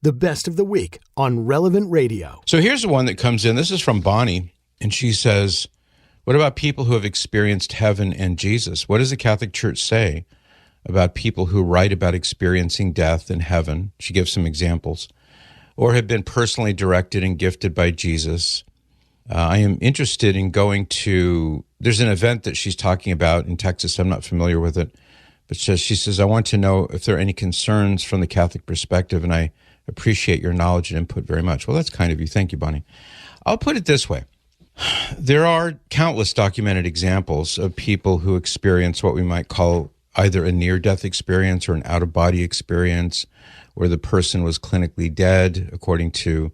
the best of the week on Relevant Radio. So here's the one that comes in. This is from Bonnie, and she says, what about people who have experienced heaven and Jesus? What does the Catholic Church say about people who write about experiencing death and heaven? She gives some examples. Or have been personally directed and gifted by Jesus. I am interested in going to, there's an event that she's talking about in Texas. I'm not familiar with it. But she says, I want to know if there are any concerns from the Catholic perspective, and I appreciate your knowledge and input very much. Well, that's kind of you. Thank you, Bonnie. I'll put it this way. There are countless documented examples of people who experience what we might call either a near-death experience or an out-of-body experience, where the person was clinically dead according to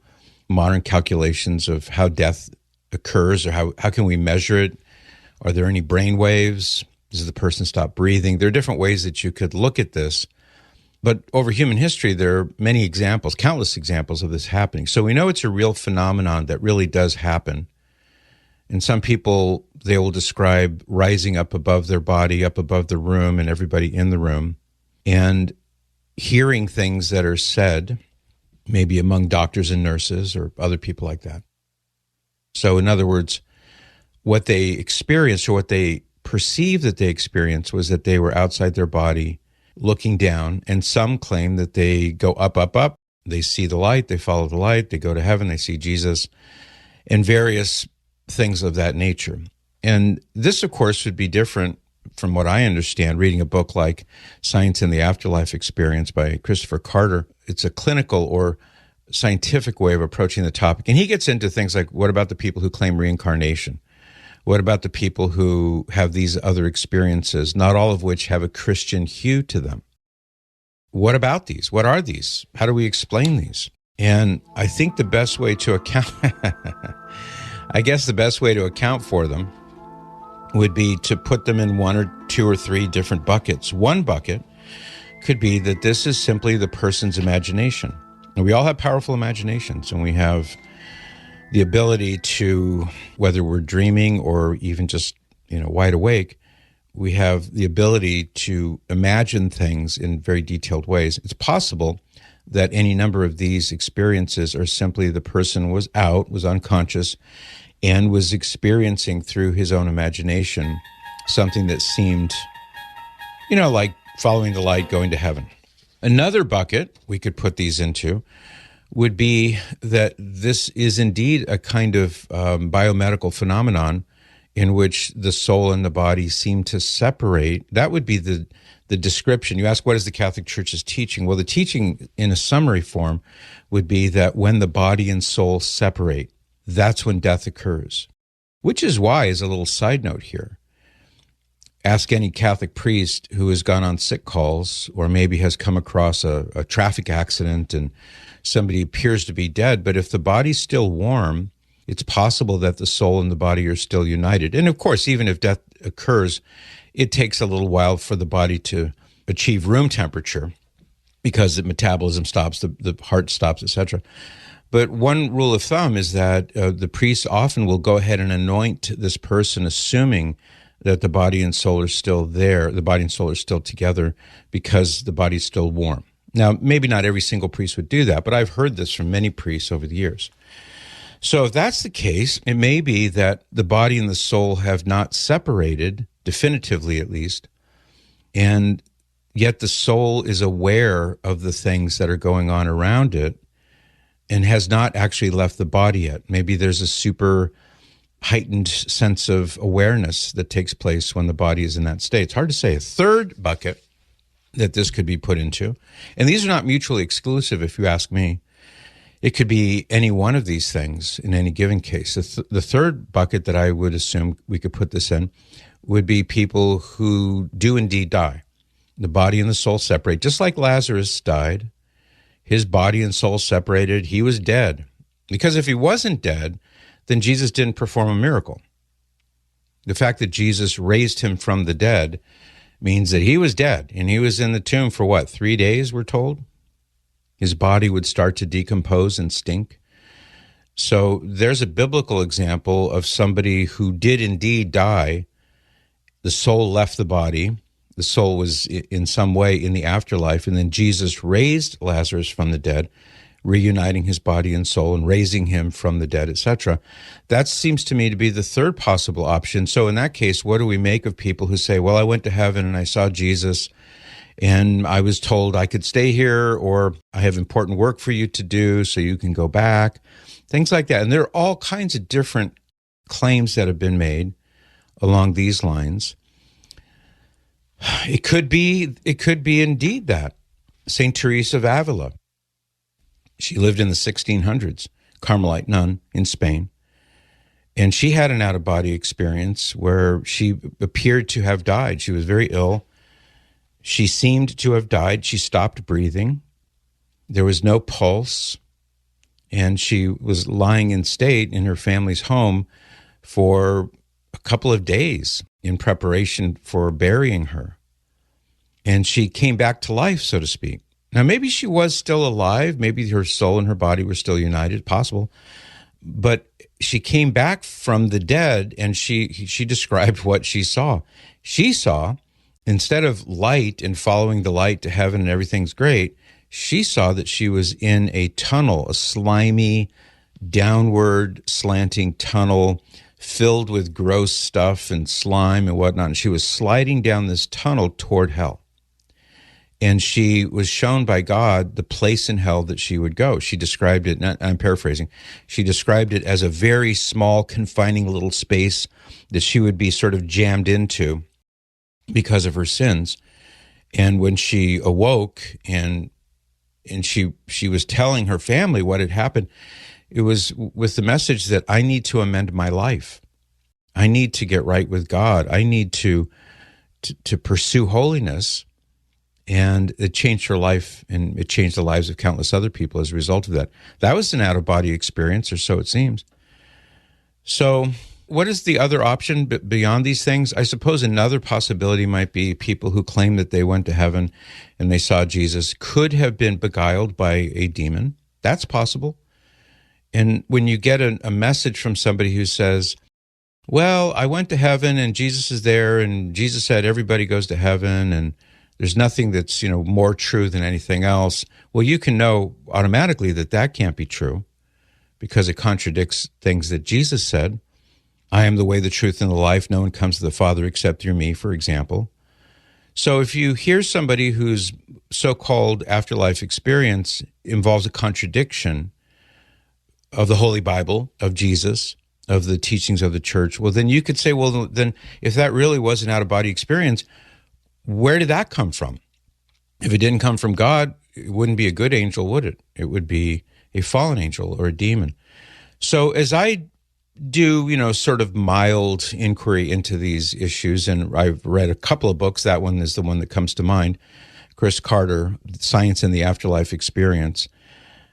modern calculations of how death occurs, or how can we measure it? Are there any brain waves? Does the person stop breathing? There are different ways that you could look at this. But over human history, there are many examples, countless examples of this happening. So we know it's a real phenomenon that really does happen. And some people, they will describe rising up above their body, up above the room and everybody in the room, and hearing things that are said, maybe among doctors and nurses or other people like that. So in other words, what they experienced or what they perceived that they experienced was that they were outside their body looking down, and some claim that they go up, up, up. They see the light, they follow the light, they go to heaven, they see Jesus, and various things of that nature. And this, of course, would be different from what I understand, reading a book like Science in the Afterlife Experience by Christopher Carter. It's a clinical or scientific way of approaching the topic. And he gets into things like, what about the people who claim reincarnation? What about the people who have these other experiences, not all of which have a Christian hue to them? What about these? What are these? How do we explain these? And I think the best way to account, I guess the best way to account for them would be to put them in one or two or three different buckets. One bucket could be that this is simply the person's imagination. And we all have powerful imaginations, and we have the ability to, whether we're dreaming or even just, wide awake, we have the ability to imagine things in very detailed ways. It's possible that any number of these experiences are simply the person was out, was unconscious, and was experiencing through his own imagination something that seemed, like following the light, going to heaven. Another bucket we could put these into would be that this is indeed a kind of biomedical phenomenon in which the soul and the body seem to separate. That would be the description. You ask, what is the Catholic Church's teaching? Well, the teaching in a summary form would be that when the body and soul separate, that's when death occurs. Which is why, as a little side note here, ask any Catholic priest who has gone on sick calls or maybe has come across a traffic accident and somebody appears to be dead, but if the body's still warm, it's possible that the soul and the body are still united. And of course, even if death occurs, it takes a little while for the body to achieve room temperature because the metabolism stops, the heart stops, etc. But one rule of thumb is that the priest often will go ahead and anoint this person, assuming that the body and soul are still there, the body and soul are still together because the body's still warm. Now, maybe not every single priest would do that, but I've heard this from many priests over the years. So if that's the case, it may be that the body and the soul have not separated, definitively at least, and yet the soul is aware of the things that are going on around it and has not actually left the body yet. Maybe there's a super heightened sense of awareness that takes place when the body is in that state. It's hard to say. A third bucket that this could be put into, and these are not mutually exclusive if you ask me. It could be any one of these things in any given case. The third bucket that I would assume we could put this in would be people who do indeed die. The body and the soul separate, just like Lazarus died. His body and soul separated. He was dead. Because if he wasn't dead, then Jesus didn't perform a miracle. The fact that Jesus raised him from the dead means that he was dead, and he was in the tomb for 3 days, we're told? His body would start to decompose and stink. So there's a biblical example of somebody who did indeed die. The soul left the body. The soul was in some way in the afterlife, and then Jesus raised Lazarus from the dead, reuniting his body and soul and raising him from the dead, etc. That seems to me to be the third possible option. So in that case, what do we make of people who say, well, I went to heaven and I saw Jesus and I was told I could stay here, or I have important work for you to do so you can go back, things like that. And there are all kinds of different claims that have been made along these lines. It could be indeed that. St. Teresa of Avila, she lived in the 1600s, Carmelite nun in Spain, and she had an out-of-body experience where she appeared to have died. She was very ill. She seemed to have died. She stopped breathing. There was no pulse, and she was lying in state in her family's home for a couple of days in preparation for burying her. And she came back to life, so to speak. Now, maybe she was still alive. Maybe her soul and her body were still united, possible. But she came back from the dead, and she described what she saw. She saw, instead of light and following the light to heaven and everything's great, she saw that she was in a tunnel, a slimy, downward slanting tunnel filled with gross stuff and slime and whatnot. And she was sliding down this tunnel toward hell. And she was shown by God the place in hell that she would go. She described it, I'm paraphrasing, she described it as a very small, confining little space that she would be sort of jammed into because of her sins. And when she awoke and she was telling her family what had happened, it was with the message that I need to amend my life. I need to get right with God. I need to pursue holiness. And it changed her life, and it changed the lives of countless other people as a result of that. That was an out-of-body experience, or so it seems. So what is the other option beyond these things? I suppose another possibility might be people who claim that they went to heaven and they saw Jesus could have been beguiled by a demon. That's possible. And when you get a message from somebody who says, well, I went to heaven and Jesus is there, and Jesus said everybody goes to heaven, and there's nothing that's, more true than anything else. Well, you can know automatically that that can't be true because it contradicts things that Jesus said. I am the way, the truth, and the life. No one comes to the Father except through me, for example. So if you hear somebody whose so-called afterlife experience involves a contradiction of the Holy Bible, of Jesus, of the teachings of the church, well, then you could say, well, then if that really was an out-of-body experience, where did that come from? If it didn't come from God, it wouldn't be a good angel, would it? It would be a fallen angel or a demon. So as I do, sort of mild inquiry into these issues, and I've read a couple of books, that one is the one that comes to mind, Chris Carter, Science and the Afterlife Experience.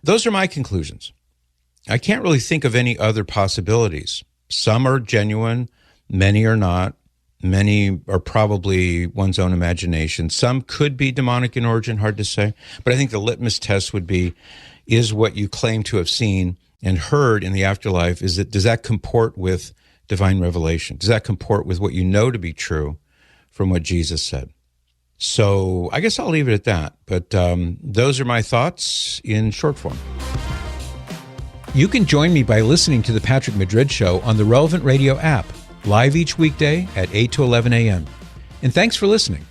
Those are my conclusions. I can't really think of any other possibilities. Some are genuine, many are not. Many are probably one's own imagination. Some could be demonic in origin, hard to say. But I think the litmus test would be, is what you claim to have seen and heard in the afterlife, does that comport with divine revelation? Does that comport with what you know to be true from what Jesus said? So I guess I'll leave it at that. But those are my thoughts in short form. You can join me by listening to The Patrick Madrid Show on the Relevant Radio app, live each weekday at 8 to 11 a.m. And thanks for listening.